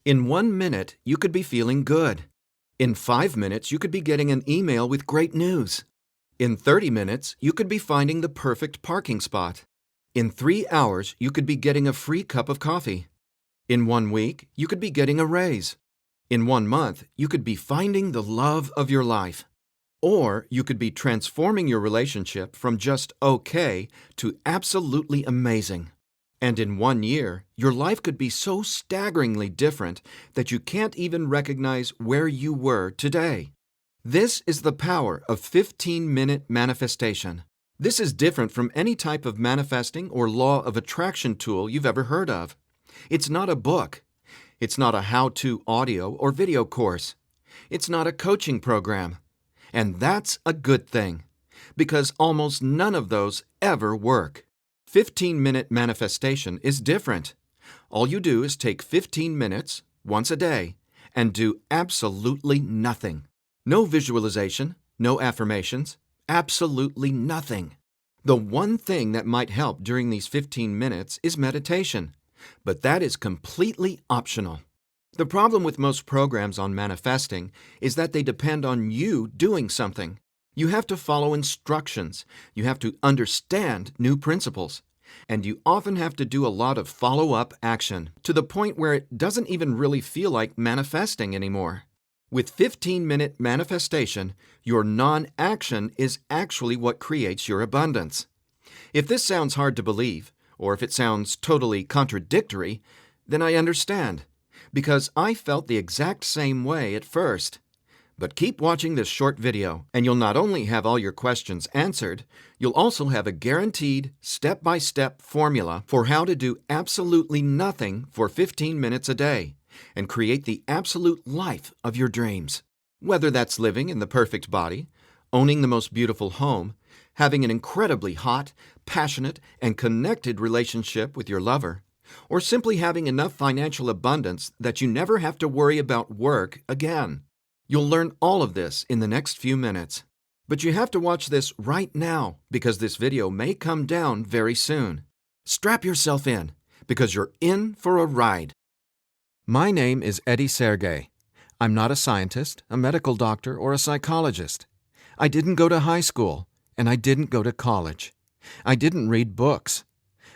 In 1 minute, you could be feeling good. In 5 minutes, you could be getting an email with great news. In 30 minutes, you could be finding the perfect parking spot. In 3 hours, you could be getting a free cup of coffee. In 1 week, you could be getting a raise. In 1 month, you could be finding the love of your life. Or you could be transforming your relationship from just okay to absolutely amazing. And in 1 year, your life could be so staggeringly different that you can't even recognize where you were today. This is the power of 15-minute manifestation. This is different from any type of manifesting or law of attraction tool you've ever heard of. It's not a book. It's not a how-to audio or video course. It's not a coaching program. And that's a good thing, because almost none of those ever work. 15-minute manifestation is different. All you do is take 15 minutes, once a day, and do absolutely nothing. No visualization, no affirmations, absolutely nothing. The one thing that might help during these 15 minutes is meditation, but that is completely optional. The problem with most programs on manifesting is that they depend on you doing something. You have to follow instructions. You have to understand new principles. And you often have to do a lot of follow-up action to the point where it doesn't even really feel like manifesting anymore. With 15-minute manifestation, your non-action is actually what creates your abundance. If this sounds hard to believe, or if it sounds totally contradictory, then I understand, because I felt the exact same way at first. But keep watching this short video, and you'll not only have all your questions answered, you'll also have a guaranteed step-by-step formula for how to do absolutely nothing for 15 minutes a day and create the absolute life of your dreams. Whether that's living in the perfect body, owning the most beautiful home, having an incredibly hot, passionate, and connected relationship with your lover, or simply having enough financial abundance that you never have to worry about work again. You'll learn all of this in the next few minutes. But you have to watch this right now because this video may come down very soon. Strap yourself in because you're in for a ride. My name is Eddie Sergey. I'm not a scientist, a medical doctor, or a psychologist. I didn't go to high school, and I didn't go to college. I didn't read books.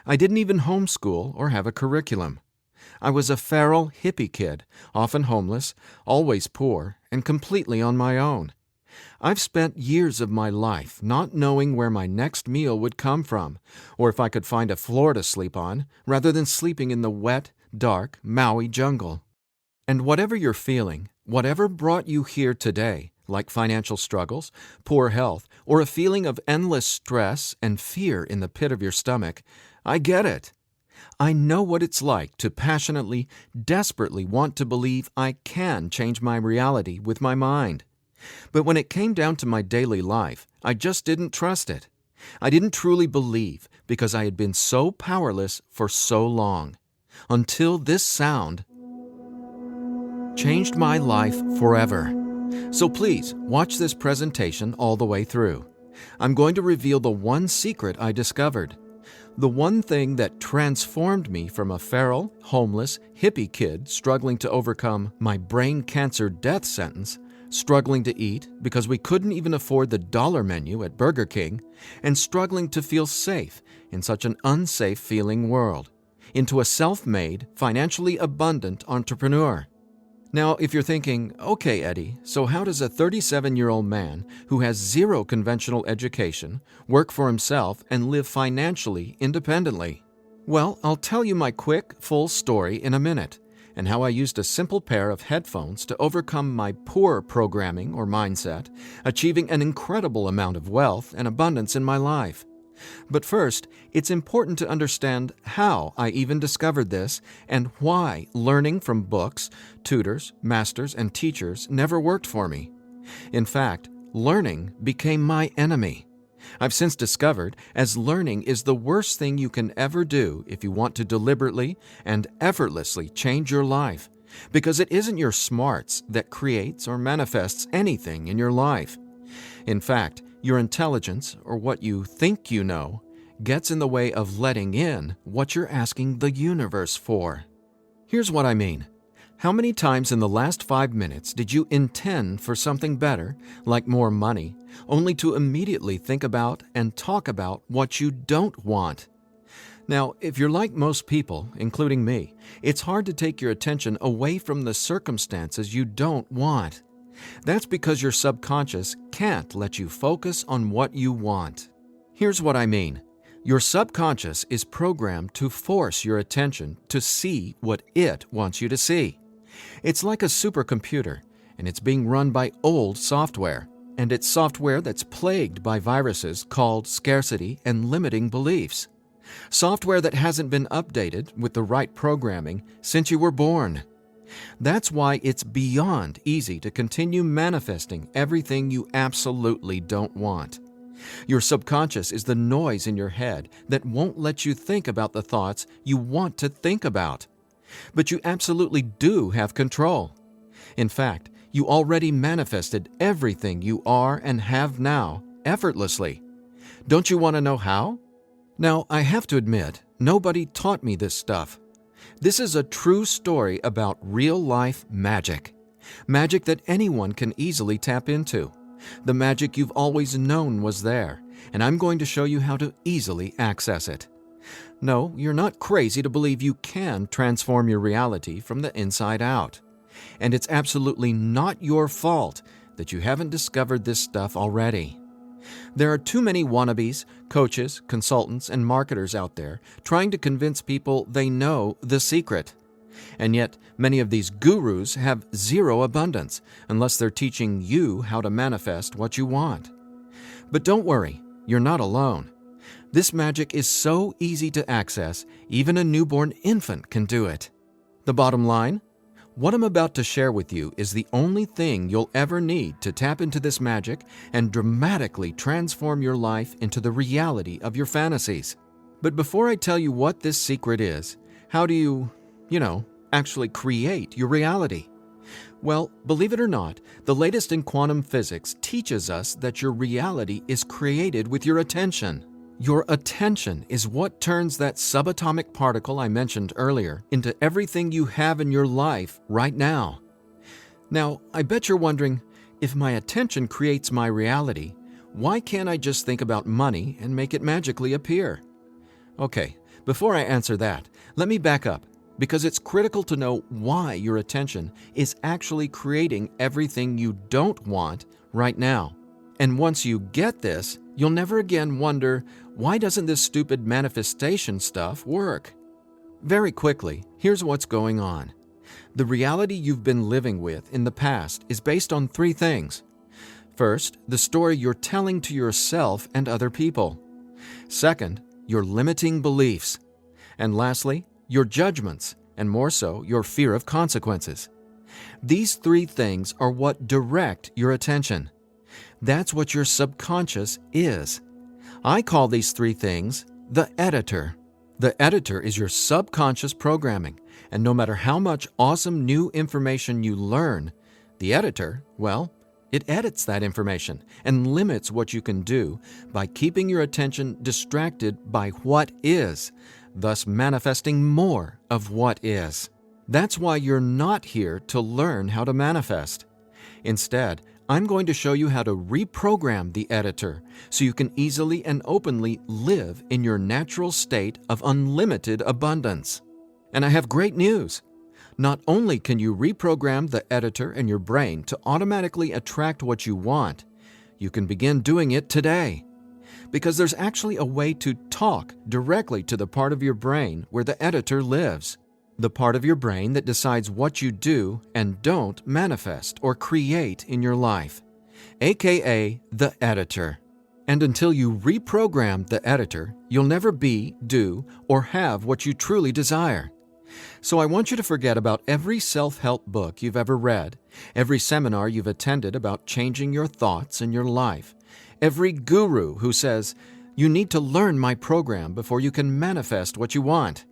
I didn't even homeschool or have a curriculum. I was a feral hippie kid, often homeless, always poor, and completely on my own. I've spent years of my life not knowing where my next meal would come from, or if I could find a floor to sleep on, rather than sleeping in the wet, dark Maui jungle. And whatever you're feeling, whatever brought you here today, like financial struggles, poor health, or a feeling of endless stress and fear in the pit of your stomach, I get it. I know what it's like to passionately, desperately want to believe I can change my reality with my mind. But when it came down to my daily life, I just didn't trust it. I didn't truly believe because I had been so powerless for so long. Until this sound changed my life forever. So please, watch this presentation all the way through. I'm going to reveal the one secret I discovered. The one thing that transformed me from a feral, homeless, hippie kid struggling to overcome my brain cancer death sentence, struggling to eat because we couldn't even afford the dollar menu at Burger King, and struggling to feel safe in such an unsafe-feeling world, into a self-made, financially abundant entrepreneur. Now, if you're thinking, okay, Eddie, so how does a 37-year-old man who has zero conventional education work for himself and live financially independently? Well, I'll tell you my quick, full story in a minute, and how I used a simple pair of headphones to overcome my poor programming or mindset, achieving an incredible amount of wealth and abundance in my life. But first, it's important to understand how I even discovered this and why learning from books, tutors, masters, and teachers never worked for me. In fact, learning became my enemy. I've since discovered as learning is the worst thing you can ever do if you want to deliberately and effortlessly change your life, because it isn't your smarts that creates or manifests anything in your life. In fact, your intelligence, or what you think you know, gets in the way of letting in what you're asking the universe for. Here's what I mean. How many times in the last 5 minutes did you intend for something better, like more money, only to immediately think about and talk about what you don't want? Now, if you're like most people, including me, it's hard to take your attention away from the circumstances you don't want. That's because your subconscious can't let you focus on what you want. Here's what I mean. Your subconscious is programmed to force your attention to see what it wants you to see. It's like a supercomputer, and it's being run by old software. And it's software that's plagued by viruses called scarcity and limiting beliefs. Software that hasn't been updated with the right programming since you were born. That's why it's beyond easy to continue manifesting everything you absolutely don't want. Your subconscious is the noise in your head that won't let you think about the thoughts you want to think about. But you absolutely do have control. In fact, you already manifested everything you are and have now effortlessly. Don't you want to know how? Now, I have to admit, nobody taught me this stuff. This is a true story about real-life magic. Magic that anyone can easily tap into. The magic you've always known was there, and I'm going to show you how to easily access it. No, you're not crazy to believe you can transform your reality from the inside out. And it's absolutely not your fault that you haven't discovered this stuff already. There are too many wannabes, coaches, consultants, and marketers out there trying to convince people they know the secret. And yet, many of these gurus have zero abundance unless they're teaching you how to manifest what you want. But don't worry, you're not alone. This magic is so easy to access, even a newborn infant can do it. The bottom line? What I'm about to share with you is the only thing you'll ever need to tap into this magic and dramatically transform your life into the reality of your fantasies. But before I tell you what this secret is, how do you, actually create your reality? Well, believe it or not, the latest in quantum physics teaches us that your reality is created with your attention. Your attention is what turns that subatomic particle I mentioned earlier into everything you have in your life right now. Now, I bet you're wondering, if my attention creates my reality, why can't I just think about money and make it magically appear? Okay, before I answer that, let me back up, because it's critical to know why your attention is actually creating everything you don't want right now. And once you get this, you'll never again wonder, why doesn't this stupid manifestation stuff work? Very quickly, here's what's going on. The reality you've been living with in the past is based on 3 things. First, the story you're telling to yourself and other people. Second, your limiting beliefs. And lastly, your judgments, and more so, your fear of consequences. These 3 things are what direct your attention. That's what your subconscious is. I call these 3 things the editor. The editor is your subconscious programming, and no matter how much awesome new information you learn, the editor, well, it edits that information and limits what you can do by keeping your attention distracted by what is, thus manifesting more of what is. That's why you're not here to learn how to manifest. Instead, I'm going to show you how to reprogram the editor so you can easily and openly live in your natural state of unlimited abundance. And I have great news. Not only can you reprogram the editor in your brain to automatically attract what you want, you can begin doing it today. Because there's actually a way to talk directly to the part of your brain where the editor lives. The part of your brain that decides what you do and don't manifest or create in your life, aka the editor. And until you reprogram the editor, you'll never be, do, or have what you truly desire. So I want you to forget about every self-help book you've ever read, every seminar you've attended about changing your thoughts and your life, every guru who says, you need to learn my program before you can manifest what you want.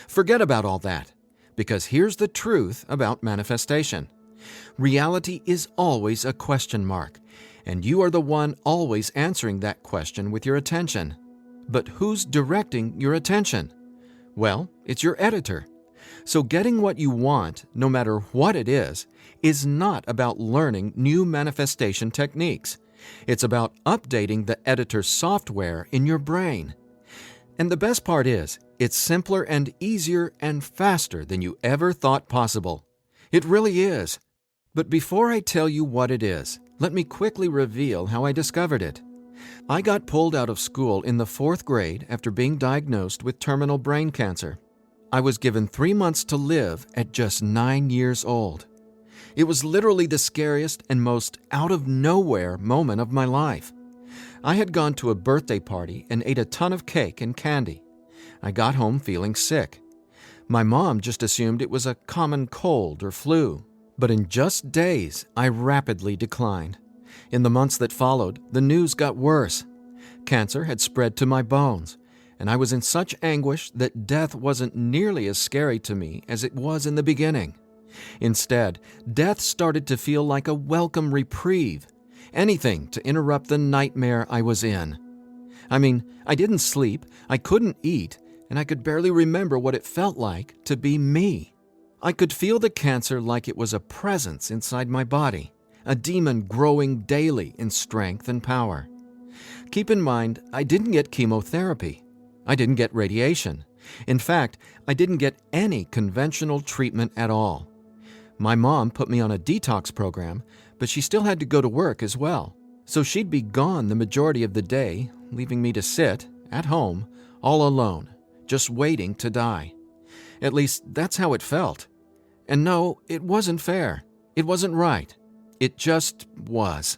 Forget about all that, because here's the truth about manifestation. Reality is always a question mark, and you are the one always answering that question with your attention. But who's directing your attention? Well, it's your editor. So getting what you want, no matter what it is not about learning new manifestation techniques. It's about updating the editor software in your brain. And the best part is, it's simpler and easier and faster than you ever thought possible. It really is. But before I tell you what it is, let me quickly reveal how I discovered it. I got pulled out of school in the 4th grade after being diagnosed with terminal brain cancer. I was given 3 months to live at just 9 years old. It was literally the scariest and most out-of-nowhere moment of my life. I had gone to a birthday party and ate a ton of cake and candy. I got home feeling sick. My mom just assumed it was a common cold or flu. But in just days, I rapidly declined. In the months that followed, the news got worse. Cancer had spread to my bones, and I was in such anguish that death wasn't nearly as scary to me as it was in the beginning. Instead, death started to feel like a welcome reprieve, anything to interrupt the nightmare I was in. I mean, I didn't sleep, I couldn't eat, and I could barely remember what it felt like to be me. I could feel the cancer like it was a presence inside my body, a demon growing daily in strength and power. Keep in mind, I didn't get chemotherapy. I didn't get radiation. In fact, I didn't get any conventional treatment at all. My mom put me on a detox program, but she still had to go to work as well. So she'd be gone the majority of the day, leaving me to sit, at home, all alone, just waiting to die. At least, that's how it felt. And no, it wasn't fair. It wasn't right. It just was.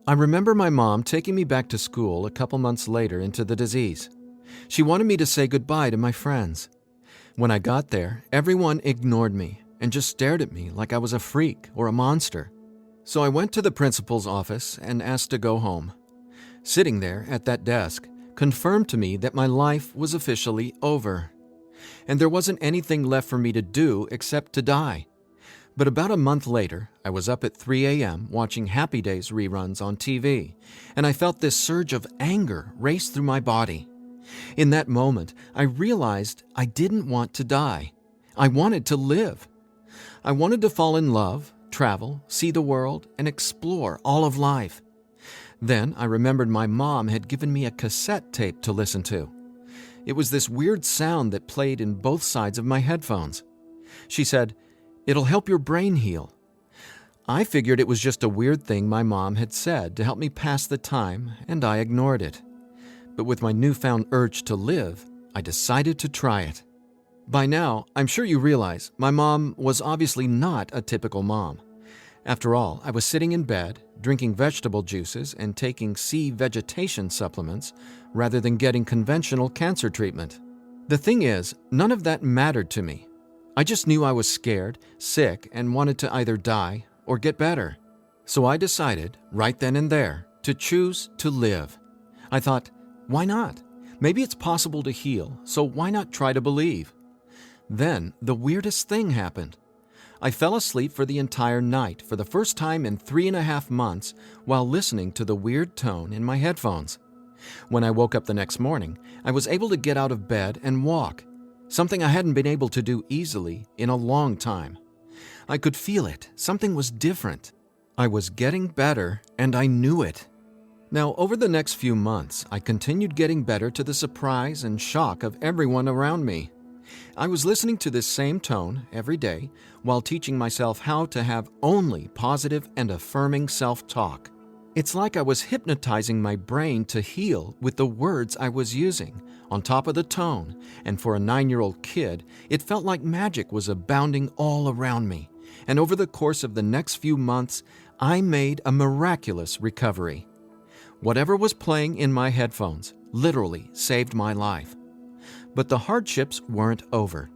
I remember my mom taking me back to school a couple months later into the disease. She wanted me to say goodbye to my friends. When I got there, everyone ignored me and just stared at me like I was a freak or a monster. So I went to the principal's office and asked to go home. Sitting there at that desk confirmed to me that my life was officially over. And there wasn't anything left for me to do except to die. But about a month later, I was up at 3 a.m. watching Happy Days reruns on TV, and I felt this surge of anger race through my body. In that moment, I realized I didn't want to die. I wanted to live. I wanted to fall in love, travel, see the world, and explore all of life. Then I remembered my mom had given me a cassette tape to listen to. It was this weird sound that played in both sides of my headphones. She said, "It'll help your brain heal." I figured it was just a weird thing my mom had said to help me pass the time, and I ignored it. But with my newfound urge to live, I decided to try it. By now, I'm sure you realize my mom was obviously not a typical mom. After all, I was sitting in bed, drinking vegetable juices and taking sea vegetation supplements rather than getting conventional cancer treatment. The thing is, none of that mattered to me. I just knew I was scared, sick, and wanted to either die or get better. So I decided, right then and there, to choose to live. I thought, why not? Maybe it's possible to heal, so why not try to believe? Then, the weirdest thing happened. I fell asleep for the entire night for the first time in 3.5 months while listening to the weird tone in my headphones. When I woke up the next morning, I was able to get out of bed and walk, something I hadn't been able to do easily in a long time. I could feel it. Something was different. I was getting better, and I knew it. Now, over the next few months, I continued getting better to the surprise and shock of everyone around me. I was listening to this same tone every day while teaching myself how to have only positive and affirming self-talk. It's like I was hypnotizing my brain to heal with the words I was using, on top of the tone, and for a 9-year-old kid, it felt like magic was abounding all around me. And over the course of the next few months, I made a miraculous recovery. Whatever was playing in my headphones literally saved my life. But the hardships weren't over.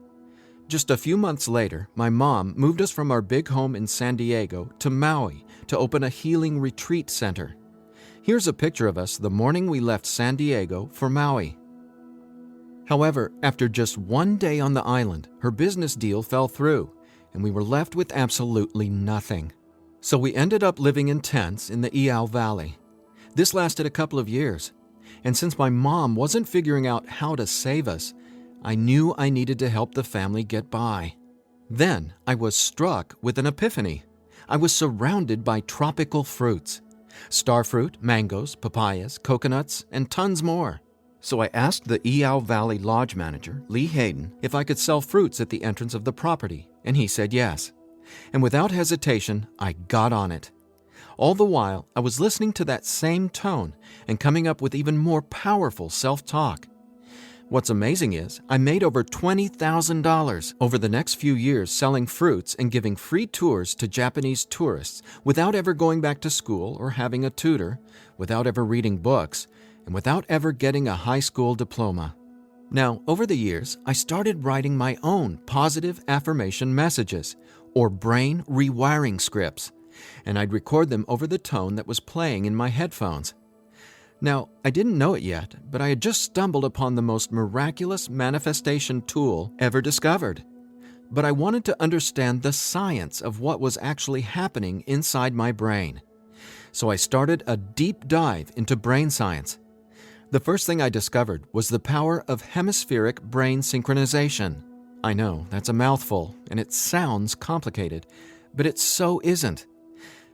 Just a few months later, my mom moved us from our big home in San Diego to Maui to open a healing retreat center. Here's a picture of us the morning we left San Diego for Maui. However, after just one day on the island, her business deal fell through, and we were left with absolutely nothing. So we ended up living in tents in the Iao Valley. This lasted a couple of years. And since my mom wasn't figuring out how to save us, I knew I needed to help the family get by. Then I was struck with an epiphany. I was surrounded by tropical fruits. Starfruit, mangoes, papayas, coconuts, and tons more. So I asked the Eau Valley Lodge manager, Lee Hayden, if I could sell fruits at the entrance of the property, and he said yes. And without hesitation, I got on it. All the while, I was listening to that same tone and coming up with even more powerful self-talk. What's amazing is, I made over $20,000 over the next few years selling fruits and giving free tours to Japanese tourists without ever going back to school or having a tutor, without ever reading books, and without ever getting a high school diploma. Now, over the years, I started writing my own positive affirmation messages, or brain rewiring scripts, and I'd record them over the tone that was playing in my headphones. Now, I didn't know it yet, but I had just stumbled upon the most miraculous manifestation tool ever discovered. But I wanted to understand the science of what was actually happening inside my brain. So I started a deep dive into brain science. The first thing I discovered was the power of hemispheric brain synchronization. I know, that's a mouthful, and it sounds complicated, but it so isn't.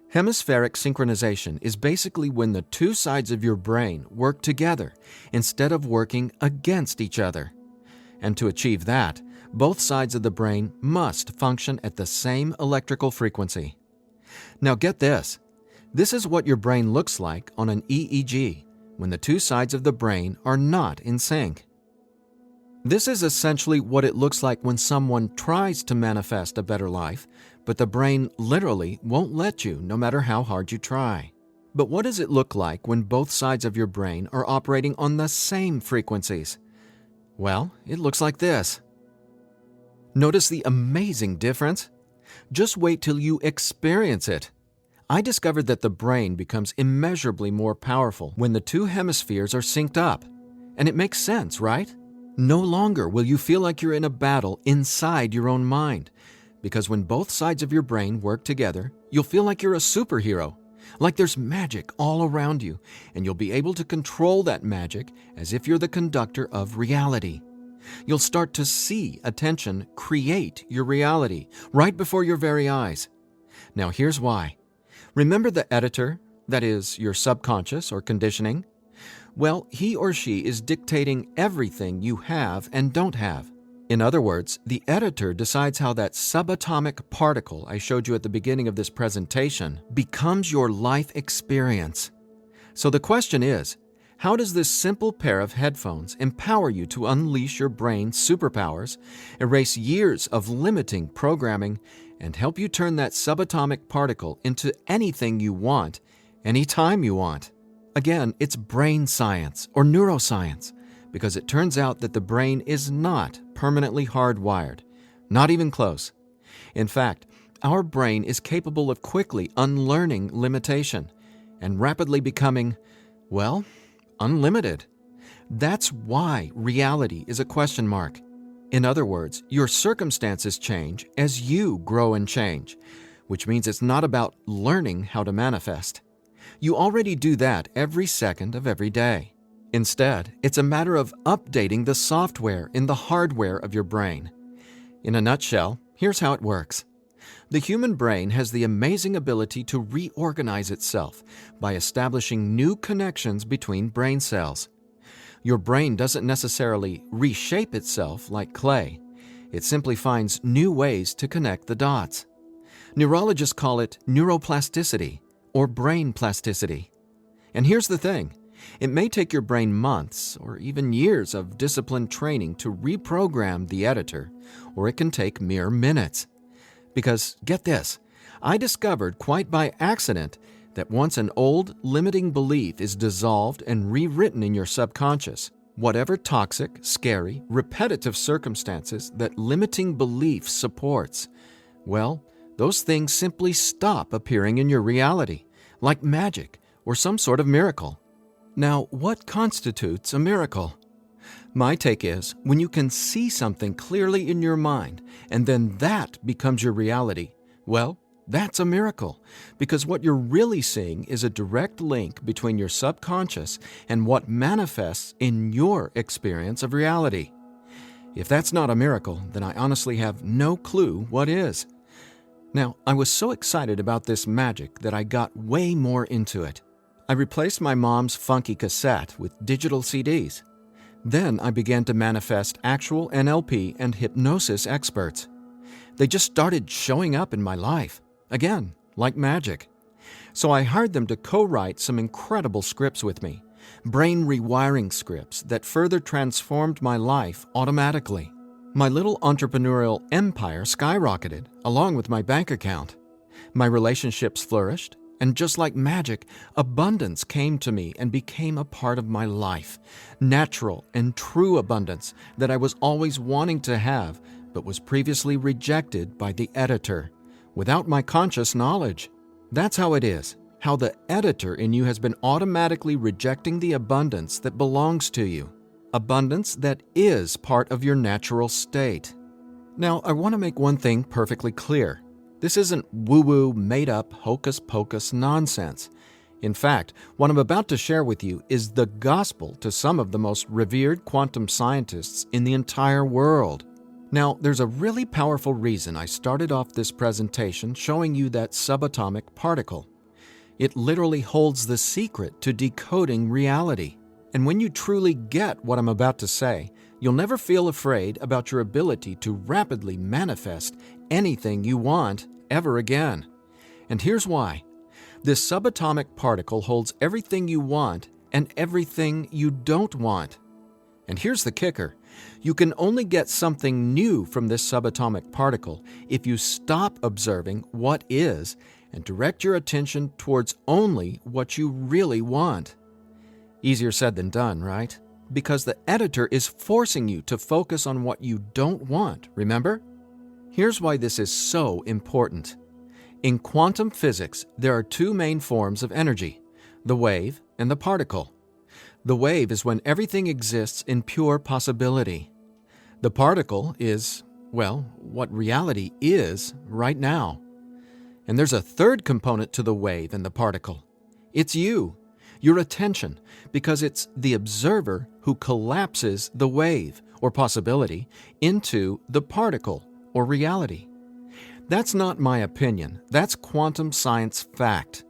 Hemispheric synchronization is basically when the two sides of your brain work together instead of working against each other. And to achieve that, both sides of the brain must function at the same electrical frequency. Now get this. This is what your brain looks like on an EEG when the two sides of the brain are not in sync. This is essentially what it looks like when someone tries to manifest a better life, but the brain literally won't let you no matter how hard you try. But what does it look like when both sides of your brain are operating on the same frequencies? Well, it looks like this. Notice the amazing difference? Just wait till you experience it. I discovered that the brain becomes immeasurably more powerful when the two hemispheres are synced up. And it makes sense, right? No longer will you feel like you're in a battle inside your own mind, because when both sides of your brain work together, you'll feel like you're a superhero, like there's magic all around you, and you'll be able to control that magic as if you're the conductor of reality. You'll start to see attention create your reality right before your very eyes. Now here's why. Remember the editor, that is, your subconscious or conditioning? Well, he or she is dictating everything you have and don't have. In other words, the editor decides how that subatomic particle I showed you at the beginning of this presentation becomes your life experience. So the question is, how does this simple pair of headphones empower you to unleash your brain's superpowers, erase years of limiting programming, and help you turn that subatomic particle into anything you want, anytime you want? Again, it's brain science or neuroscience, because it turns out that the brain is not permanently hardwired, not even close. In fact, our brain is capable of quickly unlearning limitation and rapidly becoming, well, unlimited. That's why reality is a question mark. In other words, your circumstances change as you grow and change, which means it's not about learning how to manifest. You already do that every second of every day. Instead, it's a matter of updating the software in the hardware of your brain. In a nutshell, here's how it works. The human brain has the amazing ability to reorganize itself by establishing new connections between brain cells. Your brain doesn't necessarily reshape itself like clay. It simply finds new ways to connect the dots. Neurologists call it neuroplasticity or brain plasticity. And here's the thing. It may take your brain months or even years of disciplined training to reprogram the editor, or it can take mere minutes. Because, get this, I discovered quite by accident that once an old, limiting belief is dissolved and rewritten in your subconscious, whatever toxic, scary, repetitive circumstances that limiting belief supports, well, those things simply stop appearing in your reality, like magic or some sort of miracle. Now, what constitutes a miracle? My take is, when you can see something clearly in your mind, and then that becomes your reality, well, that's a miracle, because what you're really seeing is a direct link between your subconscious and what manifests in your experience of reality. If that's not a miracle, then I honestly have no clue what is. Now, I was so excited about this magic that I got way more into it. I replaced my mom's funky cassette with digital CDs. Then I began to manifest actual NLP and hypnosis experts. They just started showing up in my life, again, like magic. So I hired them to co-write some incredible scripts with me, brain rewiring scripts that further transformed my life automatically. My little entrepreneurial empire skyrocketed, along with my bank account. My relationships flourished, and just like magic, abundance came to me and became a part of my life. Natural and true abundance that I was always wanting to have, but was previously rejected by the editor, without my conscious knowledge. That's how it is, how the editor in you has been automatically rejecting the abundance that belongs to you. Abundance that is part of your natural state. Now, I want to make one thing perfectly clear. This isn't woo-woo, made-up, hocus-pocus nonsense. In fact, what I'm about to share with you is the gospel to some of the most revered quantum scientists in the entire world. Now, there's a really powerful reason I started off this presentation showing you that subatomic particle. It literally holds the secret to decoding reality. And when you truly get what I'm about to say, you'll never feel afraid about your ability to rapidly manifest anything you want ever again. And here's why. This subatomic particle holds everything you want and everything you don't want. And here's the kicker. You can only get something new from this subatomic particle if you stop observing what is and direct your attention towards only what you really want. Easier said than done, right? Because the editor is forcing you to focus on what you don't want, remember? Here's why this is so important. In quantum physics, there are two main forms of energy, the wave and the particle. The wave is when everything exists in pure possibility. The particle is, well, what reality is right now. And there's a third component to the wave and the particle. It's you, your attention, because it's the observer who collapses the wave, or possibility, into the particle, or reality. That's not my opinion. That's quantum science fact.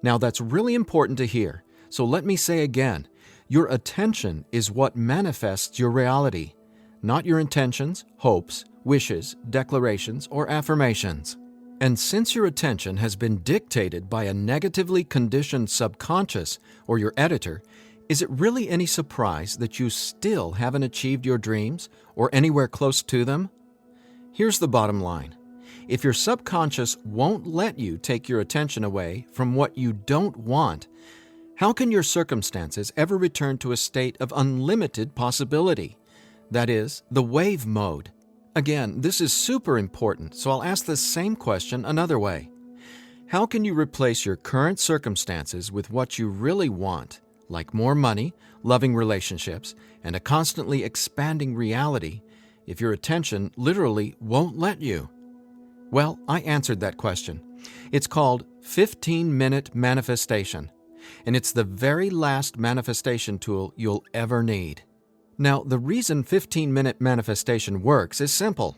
Now, that's really important to hear, so let me say again, your attention is what manifests your reality, not your intentions, hopes, wishes, declarations, or affirmations. And since your attention has been dictated by a negatively conditioned subconscious or your editor, is it really any surprise that you still haven't achieved your dreams or anywhere close to them? Here's the bottom line. If your subconscious won't let you take your attention away from what you don't want, how can your circumstances ever return to a state of unlimited possibility? That is, the wave mode. Again, this is super important, so I'll ask the same question another way. How can you replace your current circumstances with what you really want, like more money, loving relationships, and a constantly expanding reality, if your attention literally won't let you? Well, I answered that question. It's called 15-minute manifestation, and it's the very last manifestation tool you'll ever need. Now, the reason 15-minute manifestation works is simple.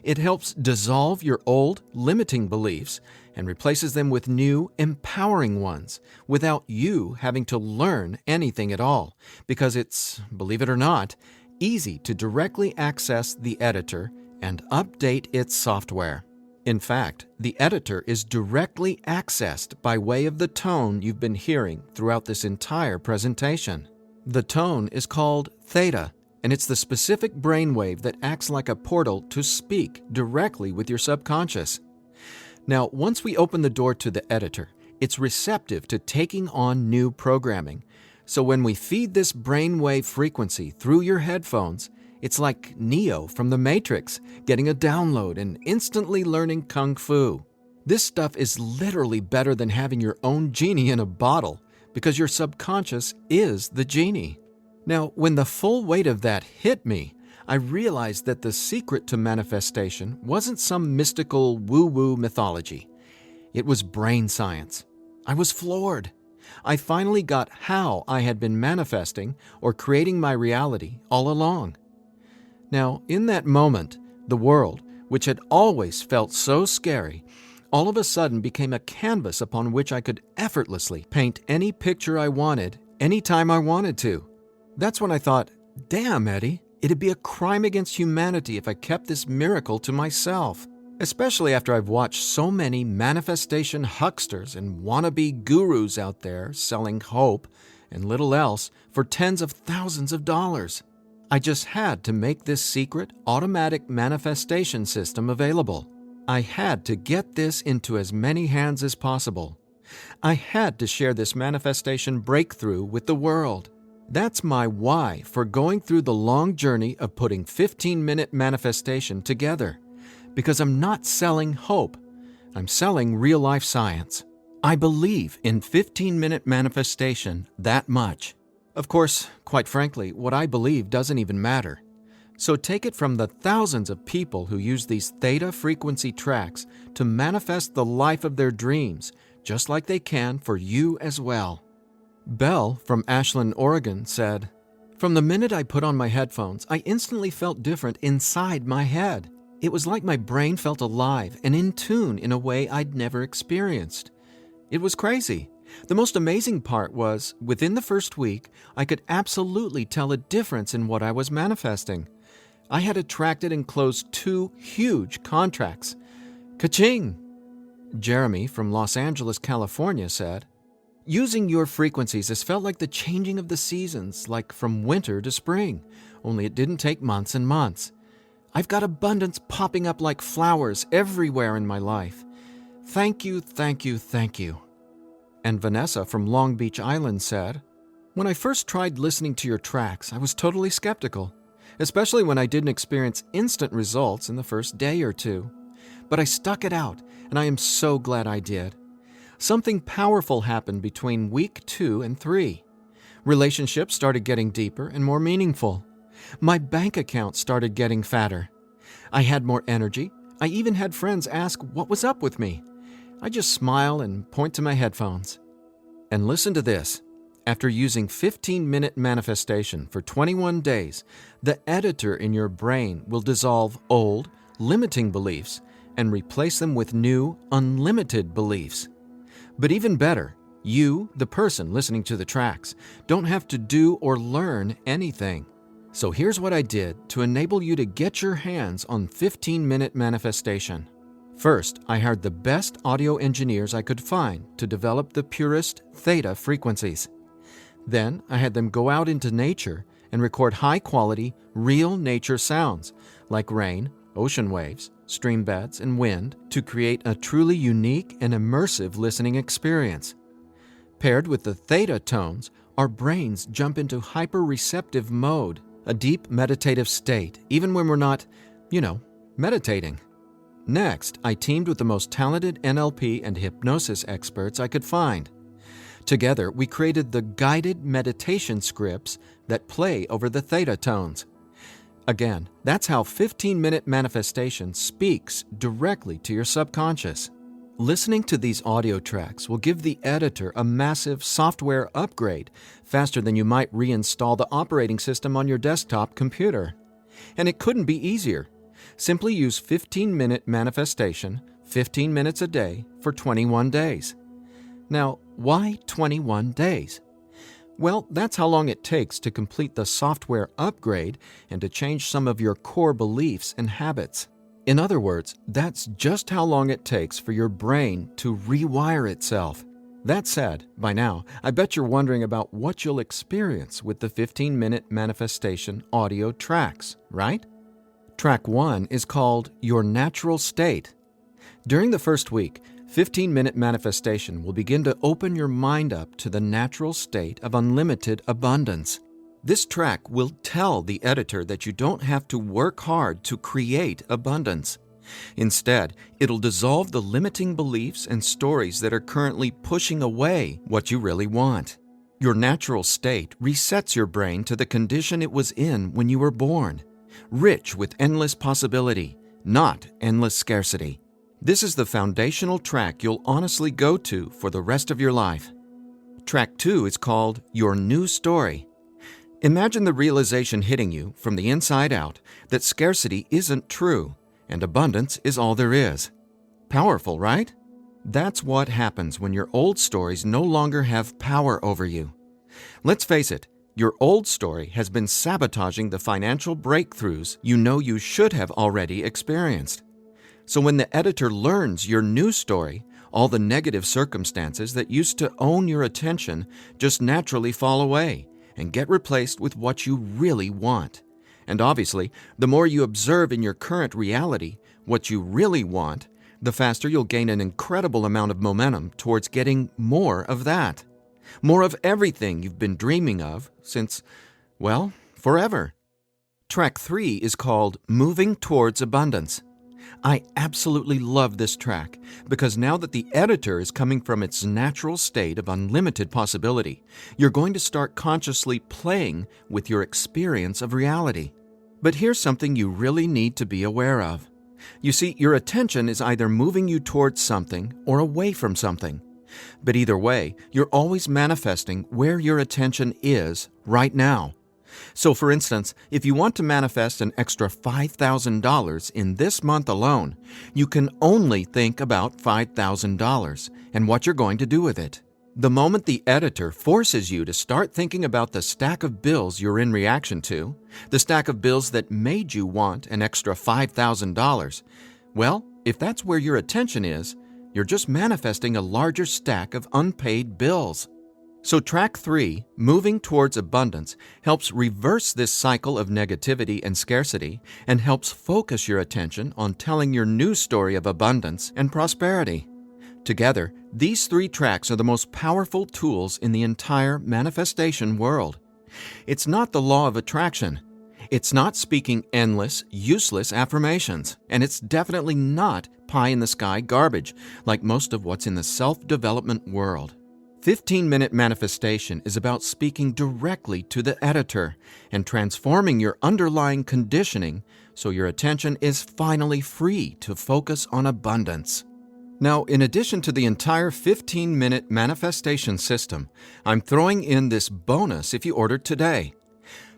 It helps dissolve your old, limiting beliefs and replaces them with new, empowering ones without you having to learn anything at all, because it's, believe it or not, easy to directly access the editor and update its software. In fact, the editor is directly accessed by way of the tone you've been hearing throughout this entire presentation. The tone is called theta, and it's the specific brainwave that acts like a portal to speak directly with your subconscious. Now, once we open the door to the editor, it's receptive to taking on new programming. So when we feed this brainwave frequency through your headphones, it's like Neo from the Matrix getting a download and instantly learning Kung Fu. This stuff is literally better than having your own genie in a bottle, because your subconscious is the genie. Now, when the full weight of that hit me, I realized that the secret to manifestation wasn't some mystical woo-woo mythology. It was brain science. I was floored. I finally got how I had been manifesting or creating my reality all along. Now, in that moment, the world, which had always felt so scary, all of a sudden became a canvas upon which I could effortlessly paint any picture I wanted, anytime I wanted to. That's when I thought, damn, Eddie, it'd be a crime against humanity if I kept this miracle to myself. Especially after I've watched so many manifestation hucksters and wannabe gurus out there selling hope and little else for tens of thousands of dollars. I just had to make this secret, automatic manifestation system available. I had to get this into as many hands as possible. I had to share this manifestation breakthrough with the world. That's my why for going through the long journey of putting 15-minute manifestation together. Because I'm not selling hope. I'm selling real-life science. I believe in 15-minute manifestation that much. Of course, quite frankly, what I believe doesn't even matter. So take it from the thousands of people who use these theta frequency tracks to manifest the life of their dreams, just like they can for you as well. Belle from Ashland, Oregon said, "From the minute I put on my headphones, I instantly felt different inside my head. It was like my brain felt alive and in tune in a way I'd never experienced. It was crazy. The most amazing part was, within the first week, I could absolutely tell a difference in what I was manifesting. I had attracted and closed 2 huge contracts. Ka-ching!" Jeremy from Los Angeles, California said, "Using your frequencies has felt like the changing of the seasons, like from winter to spring, only it didn't take months and months. I've got abundance popping up like flowers everywhere in my life. Thank you, thank you, thank you." And Vanessa from Long Beach Island said, "When I first tried listening to your tracks, I was totally skeptical, especially when I didn't experience instant results in the first day or two. But I stuck it out, and I am so glad I did. Something powerful happened between week 2 and 3. Relationships started getting deeper and more meaningful. My bank account started getting fatter. I had more energy. I even had friends ask what was up with me. I just smile and point to my headphones. And listen to this. After using 15-minute manifestation for 21 days, the editor in your brain will dissolve old, limiting beliefs and replace them with new, unlimited beliefs. But even better, you, the person listening to the tracks, don't have to do or learn anything. So here's what I did to enable you to get your hands on 15-minute manifestation. First, I hired the best audio engineers I could find to develop the purest theta frequencies. Then, I had them go out into nature and record high-quality, real nature sounds like rain, ocean waves, stream beds, and wind to create a truly unique and immersive listening experience. Paired with the theta tones, our brains jump into hyper-receptive mode, a deep meditative state, even when we're not, meditating. Next, I teamed with the most talented NLP and hypnosis experts I could find. Together, we created the guided meditation scripts that play over the theta tones. Again, that's how 15-minute manifestation speaks directly to your subconscious. Listening to these audio tracks will give the editor a massive software upgrade faster than you might reinstall the operating system on your desktop computer. And it couldn't be easier. Simply use 15-minute manifestation, 15 minutes a day for 21 days. Now, why 21 days? Well, that's how long it takes to complete the software upgrade and to change some of your core beliefs and habits. In other words, that's just how long it takes for your brain to rewire itself. That said, by now, I bet you're wondering about what you'll experience with the 15-minute manifestation audio tracks, right? Track 1 is called Your Natural State. During the first week, 15-minute manifestation will begin to open your mind up to the natural state of unlimited abundance. This track will tell the editor that you don't have to work hard to create abundance. Instead, it'll dissolve the limiting beliefs and stories that are currently pushing away what you really want. Your natural state resets your brain to the condition it was in when you were born, rich with endless possibility, not endless scarcity. This is the foundational track you'll honestly go to for the rest of your life. Track 2 is called Your New Story. Imagine the realization hitting you from the inside out that scarcity isn't true and abundance is all there is. Powerful, right? That's what happens when your old stories no longer have power over you. Let's face it, your old story has been sabotaging the financial breakthroughs you know you should have already experienced. So when the editor learns your new story, all the negative circumstances that used to own your attention just naturally fall away and get replaced with what you really want. And obviously, the more you observe in your current reality what you really want, the faster you'll gain an incredible amount of momentum towards getting more of that. More of everything you've been dreaming of since, well, forever. Track 3 is called Moving Towards Abundance. I absolutely love this track because now that the editor is coming from its natural state of unlimited possibility, you're going to start consciously playing with your experience of reality. But here's something you really need to be aware of. You see, your attention is either moving you towards something or away from something. But either way, you're always manifesting where your attention is right now. So for instance, if you want to manifest an extra $5,000 in this month alone, you can only think about $5,000 and what you're going to do with it. The moment the editor forces you to start thinking about the stack of bills you're in reaction to, the stack of bills that made you want an extra $5,000, well, if that's where your attention is, you're just manifesting a larger stack of unpaid bills. So track 3, Moving Towards Abundance, helps reverse this cycle of negativity and scarcity and helps focus your attention on telling your new story of abundance and prosperity. Together, these 3 tracks are the most powerful tools in the entire manifestation world. It's not the law of attraction. It's not speaking endless, useless affirmations. And it's definitely not pie-in-the-sky garbage like most of what's in the self-development world. 15-Minute Manifestation is about speaking directly to the editor and transforming your underlying conditioning so your attention is finally free to focus on abundance. Now, in addition to the entire 15-minute manifestation system, I'm throwing in this bonus if you order today.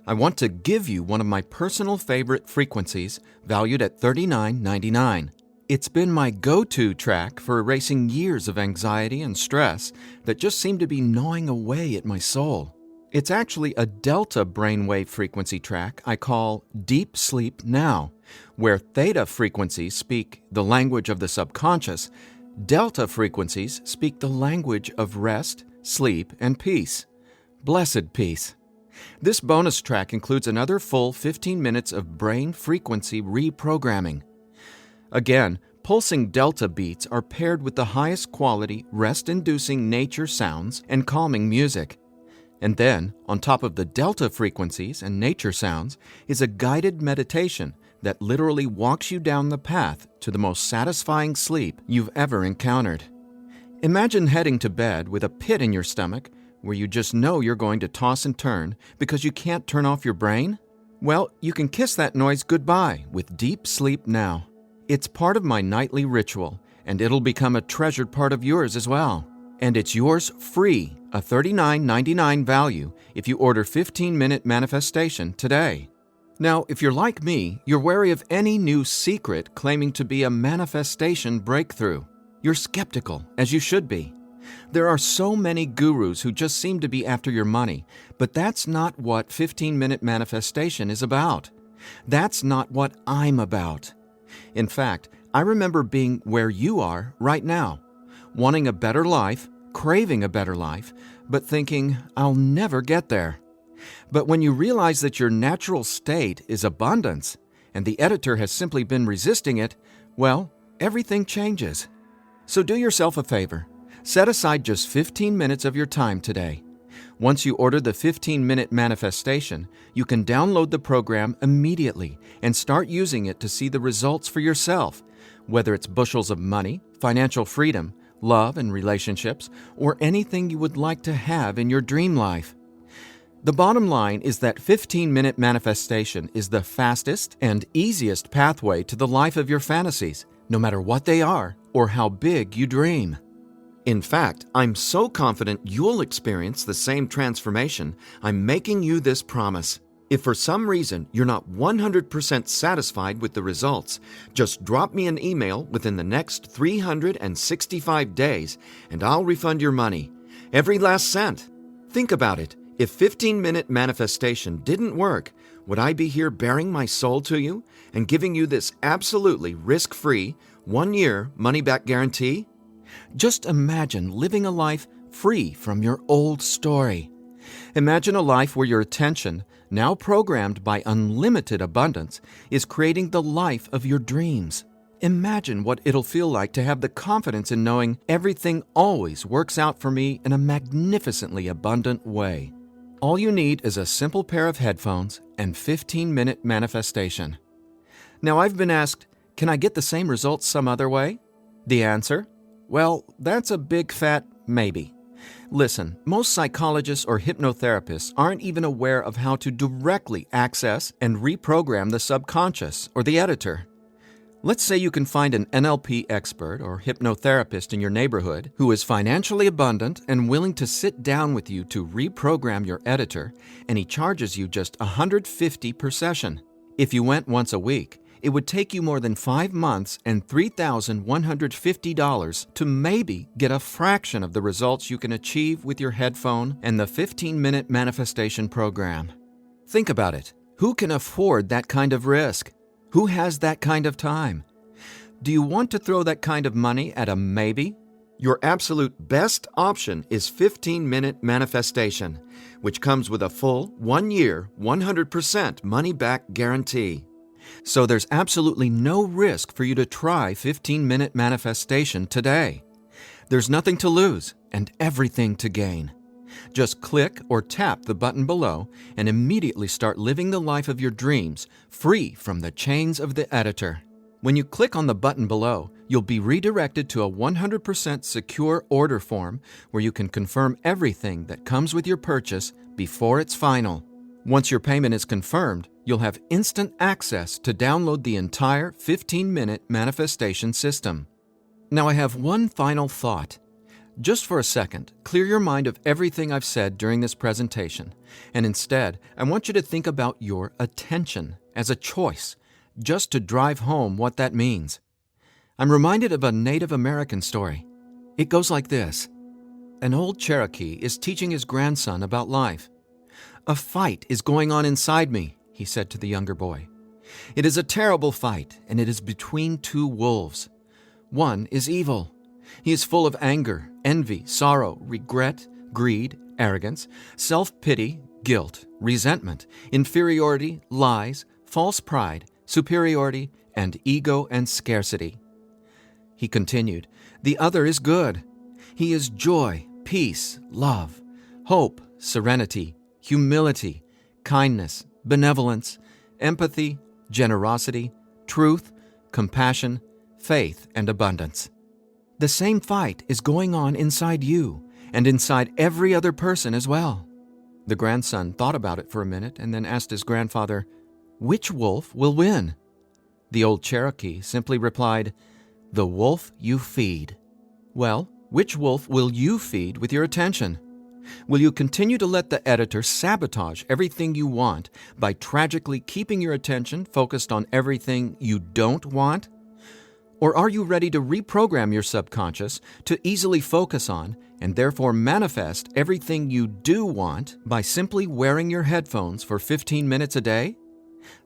I want to give you one of my personal favorite frequencies valued at $39.99. It's been my go-to track for erasing years of anxiety and stress that just seem to be gnawing away at my soul. It's actually a delta brainwave frequency track I call Deep Sleep Now, where theta frequencies speak the language of the subconscious, delta frequencies speak the language of rest, sleep, and peace. Blessed peace. This bonus track includes another full 15 minutes of brain frequency reprogramming. Again, pulsing delta beats are paired with the highest quality, rest-inducing nature sounds and calming music. And then, on top of the delta frequencies and nature sounds, is a guided meditation that literally walks you down the path to the most satisfying sleep you've ever encountered. Imagine heading to bed with a pit in your stomach where you just know you're going to toss and turn because you can't turn off your brain? Well, you can kiss that noise goodbye with Deep Sleep Now. It's part of my nightly ritual, and it'll become a treasured part of yours as well. And it's yours free, a $39.99 value, if you order 15-Minute Manifestation today. Now, if you're like me, you're wary of any new secret claiming to be a manifestation breakthrough. You're skeptical, as you should be. There are so many gurus who just seem to be after your money, but that's not what 15-Minute Manifestation is about. That's not what I'm about. In fact, I remember being where you are right now, wanting a better life, craving a better life, but thinking, I'll never get there. But when you realize that your natural state is abundance, and the editor has simply been resisting it, well, everything changes. So do yourself a favor. Set aside just 15 minutes of your time today. Once you order the 15-minute manifestation, you can download the program immediately and start using it to see the results for yourself, whether it's bushels of money, financial freedom, love and relationships, or anything you would like to have in your dream life. The bottom line is that 15-minute manifestation is the fastest and easiest pathway to the life of your fantasies, no matter what they are or how big you dream. In fact, I'm so confident you'll experience the same transformation, I'm making you this promise. If for some reason you're not 100% satisfied with the results, just drop me an email within the next 365 days and I'll refund your money. Every last cent. Think about it. If 15-minute manifestation didn't work, would I be here bearing my soul to you and giving you this absolutely risk-free, 1-year money-back guarantee? Just imagine living a life free from your old story. Imagine a life where your attention, now programmed by unlimited abundance, is creating the life of your dreams. Imagine what it'll feel like to have the confidence in knowing everything always works out for me in a magnificently abundant way. All you need is a simple pair of headphones and 15-minute manifestation. Now, I've been asked, can I get the same results some other way? The answer? Well, that's a big fat maybe. Listen, most psychologists or hypnotherapists aren't even aware of how to directly access and reprogram the subconscious or the editor. Let's say you can find an NLP expert or hypnotherapist in your neighborhood who is financially abundant and willing to sit down with you to reprogram your editor, and he charges you just $150 per session. If you went once a week, it would take you more than 5 months and $3,150 to maybe get a fraction of the results you can achieve with your headphone and the 15-minute manifestation program. Think about it. Who can afford that kind of risk? Who has that kind of time? Do you want to throw that kind of money at a maybe? Your absolute best option is 15-minute manifestation, which comes with a full 1-year, 100% money-back guarantee. So there's absolutely no risk for you to try 15-minute manifestation today. There's nothing to lose and everything to gain. Just click or tap the button below and immediately start living the life of your dreams, free from the chains of the editor. When you click on the button below, you'll be redirected to a 100% secure order form where you can confirm everything that comes with your purchase before it's final. Once your payment is confirmed, you'll have instant access to download the entire 15-minute manifestation system. Now I have one final thought. Just for a second, clear your mind of everything I've said during this presentation, and instead, I want you to think about your attention as a choice, just to drive home what that means. I'm reminded of a Native American story. It goes like this. An old Cherokee is teaching his grandson about life. "A fight is going on inside me," he said to the younger boy. "It is a terrible fight, and it is between two wolves. One is evil. He is full of anger, envy, sorrow, regret, greed, arrogance, self-pity, guilt, resentment, inferiority, lies, false pride, superiority, and ego and scarcity." He continued, "The other is good. He is joy, peace, love, hope, serenity, humility, kindness, benevolence, empathy, generosity, truth, compassion, faith, and abundance. The same fight is going on inside you and inside every other person as well." The grandson thought about it for a minute and then asked his grandfather, "Which wolf will win?" The old Cherokee simply replied, "The wolf you feed." Well, which wolf will you feed with your attention? Will you continue to let the editor sabotage everything you want by tragically keeping your attention focused on everything you don't want? Or are you ready to reprogram your subconscious to easily focus on and therefore manifest everything you do want by simply wearing your headphones for 15 minutes a day?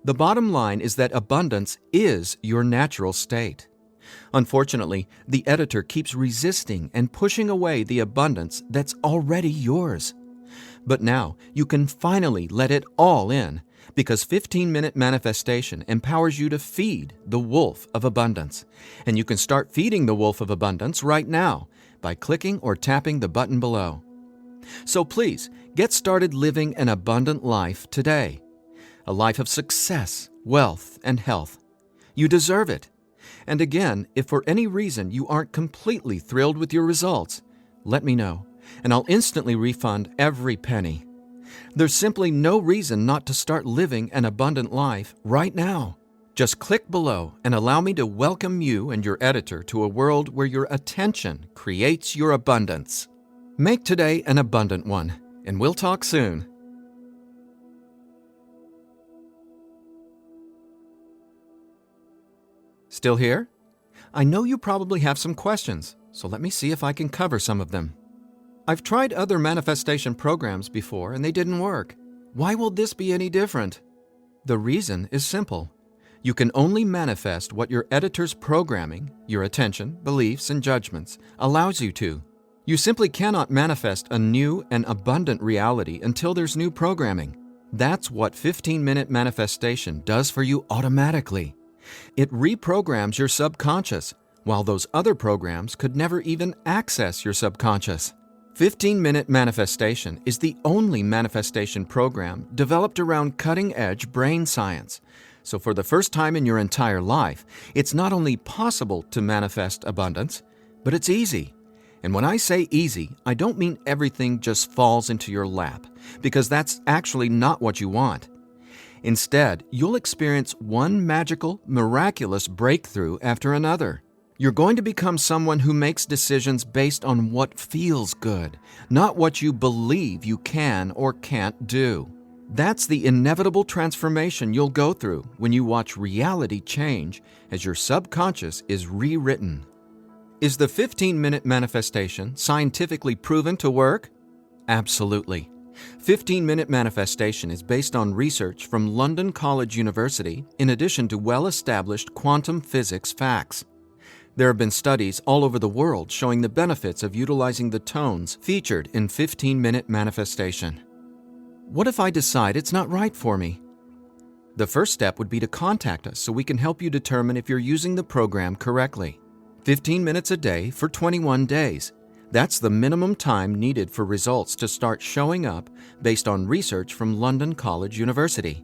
The bottom line is that abundance is your natural state. Unfortunately, the editor keeps resisting and pushing away the abundance that's already yours. But now you can finally let it all in, because 15-minute manifestation empowers you to feed the wolf of abundance. And you can start feeding the wolf of abundance right now by clicking or tapping the button below. So please, get started living an abundant life today. A life of success, wealth, and health. You deserve it. And again, if for any reason you aren't completely thrilled with your results, let me know, and I'll instantly refund every penny. There's simply no reason not to start living an abundant life right now. Just click below and allow me to welcome you and your editor to a world where your attention creates your abundance. Make today an abundant one, and we'll talk soon. Still here? I know you probably have some questions, so let me see if I can cover some of them. I've tried other manifestation programs before and they didn't work. Why will this be any different? The reason is simple. You can only manifest what your editor's programming, your attention, beliefs, and judgments allows you to. You simply cannot manifest a new and abundant reality until there's new programming. That's what 15-minute manifestation does for you automatically. It reprograms your subconscious, while those other programs could never even access your subconscious. 15-minute manifestation is the only manifestation program developed around cutting-edge brain science. So for the first time in your entire life, it's not only possible to manifest abundance, but it's easy. And when I say easy, I don't mean everything just falls into your lap, because that's actually not what you want. Instead, you'll experience one magical, miraculous breakthrough after another. You're going to become someone who makes decisions based on what feels good, not what you believe you can or can't do. That's the inevitable transformation you'll go through when you watch reality change as your subconscious is rewritten. Is the 15-minute manifestation scientifically proven to work? Absolutely. 15-minute manifestation is based on research from London College University in addition to well-established quantum physics facts. There have been studies all over the world showing the benefits of utilizing the tones featured in 15-minute manifestation. What if I decide it's not right for me? The first step would be to contact us so we can help you determine if you're using the program correctly. 15 minutes a day for 21 days. That's the minimum time needed for results to start showing up based on research from London College University.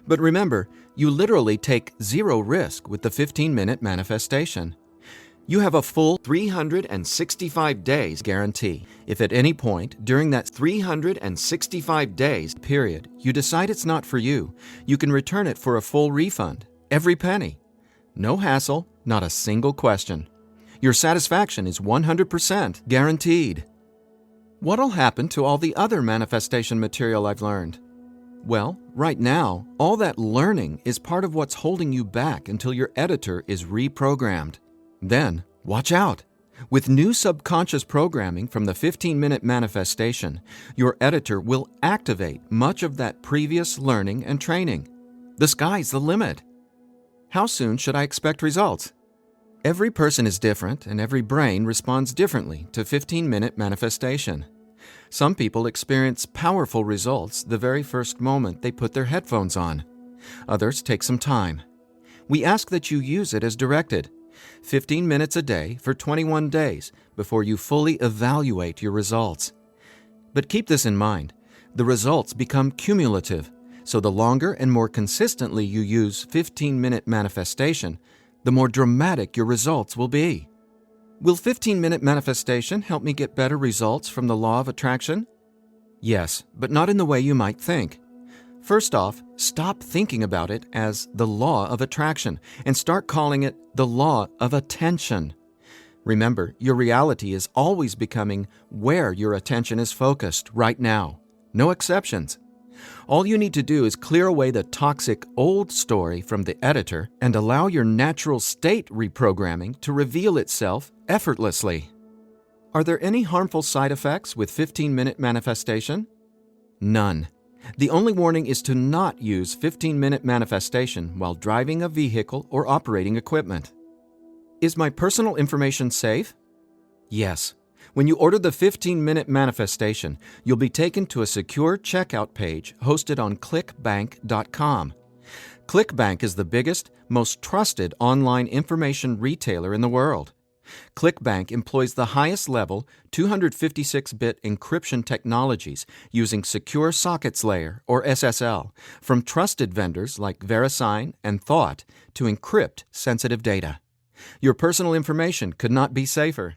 But remember, you literally take zero risk with the 15-minute manifestation. You have a full 365 days guarantee. If at any point during that 365 days period you decide it's not for you, you can return it for a full refund, every penny. No hassle, not a single question. Your satisfaction is 100% guaranteed. What'll happen to all the other manifestation material I've learned? Well, right now, all that learning is part of what's holding you back until your editor is reprogrammed. Then, watch out! With new subconscious programming from the 15-minute manifestation, your editor will activate much of that previous learning and training. The sky's the limit. How soon should I expect results? Every person is different, and every brain responds differently to 15-minute manifestation. Some people experience powerful results the very first moment they put their headphones on. Others take some time. We ask that you use it as directed. 15 minutes a day for 21 days before you fully evaluate your results. But keep this in mind, the results become cumulative, so the longer and more consistently you use 15-minute manifestation, the more dramatic your results will be. Will 15-minute manifestation help me get better results from the law of attraction? Yes, but not in the way you might think. First off, stop thinking about it as the law of attraction and start calling it the law of attention. Remember, your reality is always becoming where your attention is focused right now. No exceptions. All you need to do is clear away the toxic old story from the editor and allow your natural state reprogramming to reveal itself effortlessly. Are there any harmful side effects with 15-minute manifestation? None. The only warning is to not use 15-minute manifestation while driving a vehicle or operating equipment. Is my personal information safe? Yes. When you order the 15-minute manifestation, you'll be taken to a secure checkout page hosted on ClickBank.com. ClickBank is the biggest, most trusted online information retailer in the world. ClickBank employs the highest level 256-bit encryption technologies using Secure Sockets Layer, or SSL, from trusted vendors like VeriSign and Thought to encrypt sensitive data. Your personal information could not be safer.